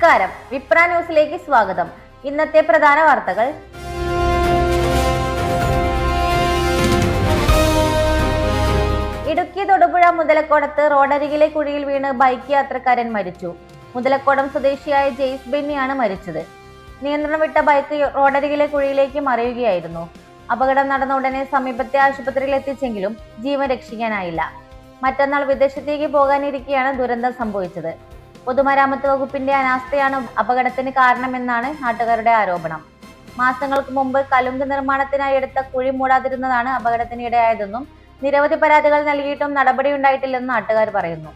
നമസ്കാരം, വിപ്ര ന്യൂസിലേക്ക് സ്വാഗതം. ഇന്നത്തെ പ്രധാന വാർത്തകൾ. ഇടുക്കി തൊടുപുഴ മുതലക്കോടത്ത് റോഡരികിലെ കുഴിയിൽ വീണ് ബൈക്ക് യാത്രക്കാരൻ മരിച്ചു. മുതലക്കോടം സ്വദേശിയായ ജെയ്സ് ബെന്നിയാണ് മരിച്ചത്. നിയന്ത്രണം വിട്ട ബൈക്ക് റോഡരികിലെ കുഴിയിലേക്ക് മറിയുകയായിരുന്നു. അപകടം നടന്ന ഉടനെ സമീപത്തെ ആശുപത്രിയിൽ എത്തിച്ചെങ്കിലും ജീവൻ രക്ഷിക്കാനായില്ല. മറ്റന്നാൾ വിദേശത്തേക്ക് പോകാനിരിക്കെയാണ് ദുരന്തം സംഭവിച്ചത്. പൊതുമരാമത്ത് വകുപ്പിന്റെ അനാസ്ഥയാണ് അപകടത്തിന് കാരണമെന്നാണ് നാട്ടുകാരുടെ ആരോപണം. മാസങ്ങൾക്ക് മുമ്പ് കലുങ്ക് നിർമ്മാണത്തിനായി എടുത്ത കുഴി മൂടാതിരുന്നതാണ് അപകടത്തിന് ഇടയായതെന്നും നിരവധി പരാതികൾ നൽകിയിട്ടും നടപടിയുണ്ടായിട്ടില്ലെന്നും നാട്ടുകാർ പറയുന്നു.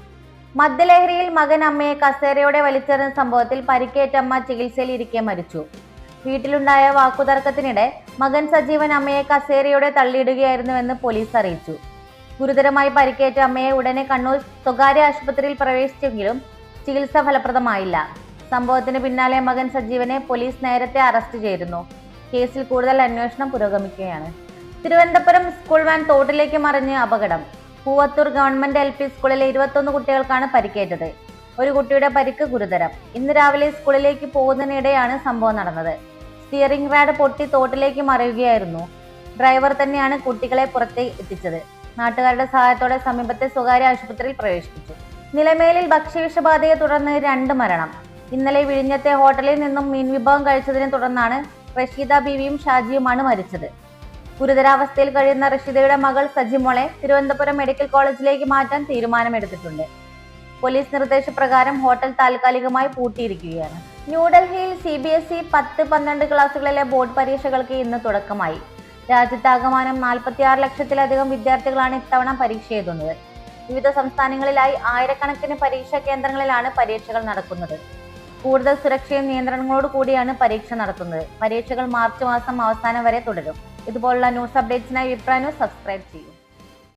മദ്യലഹരിയിൽ മകൻ അമ്മയെ കസേരയോടെ വലിച്ചെറിഞ്ഞ സംഭവത്തിൽ പരിക്കേറ്റ അമ്മ ചികിത്സയിൽ ഇരിക്കെ മരിച്ചു. വീട്ടിലുണ്ടായ വാക്കുതർക്കത്തിനിടെ മകൻ സജീവൻ അമ്മയെ കസേരയോടെ തള്ളിയിടുകയായിരുന്നുവെന്ന് പോലീസ് അറിയിച്ചു. ഗുരുതരമായി പരിക്കേറ്റ അമ്മയെ ഉടനെ കണ്ണൂർ സ്വകാര്യ ആശുപത്രിയിൽ പ്രവേശിച്ചെങ്കിലും ചികിത്സ ഫലപ്രദമായില്ല. സംഭവത്തിന് പിന്നാലെ മകൻ സജീവനെ പോലീസ് നേരത്തെ അറസ്റ്റ് ചെയ്തിരുന്നു. കേസിൽ കൂടുതൽ അന്വേഷണം പുരോഗമിക്കുകയാണ്. തിരുവനന്തപുരം സ്കൂൾ വാൻ തോട്ടിലേക്ക് മറിഞ്ഞ് അപകടം. പൂവത്തൂർ ഗവൺമെന്റ് LP സ്കൂളിലെ 21 കുട്ടികൾക്കാണ് പരിക്കേറ്റത്. ഒരു കുട്ടിയുടെ പരിക്ക് ഗുരുതരം. ഇന്ന് രാവിലെ സ്കൂളിലേക്ക് പോകുന്നതിനിടെയാണ് സംഭവം നടന്നത്. സ്റ്റിയറിംഗ് റാഡ് പൊട്ടി തോട്ടിലേക്ക് മറിയുകയായിരുന്നു. ഡ്രൈവർ തന്നെയാണ് കുട്ടികളെ പുറത്തെ എത്തിച്ചത്. നാട്ടുകാരുടെ സഹായത്തോടെ സമീപത്തെ സ്വകാര്യ ആശുപത്രിയിൽ പ്രവേശിപ്പിച്ചു. നിലമേലിൽ ഭക്ഷ്യവിഷബാധയെ തുടർന്ന് 2 മരണം. ഇന്നലെ വിഴിഞ്ഞത്തെ ഹോട്ടലിൽ നിന്നും മീൻ വിഭവം കഴിച്ചതിനെ തുടർന്നാണ് റഷീദ ബീവിയും ഷാജിയുമാണ് മരിച്ചത്. ഗുരുതരാവസ്ഥയിൽ കഴിയുന്ന റഷീദയുടെ മകൾ സജിമോളെ തിരുവനന്തപുരം മെഡിക്കൽ കോളേജിലേക്ക് മാറ്റാൻ തീരുമാനമെടുത്തിട്ടുണ്ട്. പോലീസ് നിർദ്ദേശപ്രകാരം ഹോട്ടൽ താൽക്കാലികമായി പൂട്ടിയിരിക്കുകയാണ്. ന്യൂഡൽഹിയിൽ CBSE 10-12 ക്ലാസുകളിലെ ബോർഡ് പരീക്ഷകൾക്ക് ഇന്ന് തുടക്കമായി. രാജ്യത്താകമാനം 46 ലക്ഷത്തിലധികം വിദ്യാർത്ഥികളാണ് ഇത്തവണ പരീക്ഷ എഴുതുന്നത്. വിവിധ സംസ്ഥാനങ്ങളിലായി ആയിരക്കണക്കിന് പരീക്ഷാ കേന്ദ്രങ്ങളിലാണ് പരീക്ഷകൾ നടക്കുന്നത്. കൂടുതൽ സുരക്ഷയും നിയന്ത്രണങ്ങളോട് കൂടിയാണ് പരീക്ഷ നടത്തുന്നത്. പരീക്ഷകൾ മാർച്ച് മാസം അവസാനം വരെ തുടരും. ഇതുപോലുള്ള ന്യൂസ് അപ്ഡേറ്റ്സിനായി വിപ്ര ന്യൂസ് സബ്സ്ക്രൈബ് ചെയ്യൂ.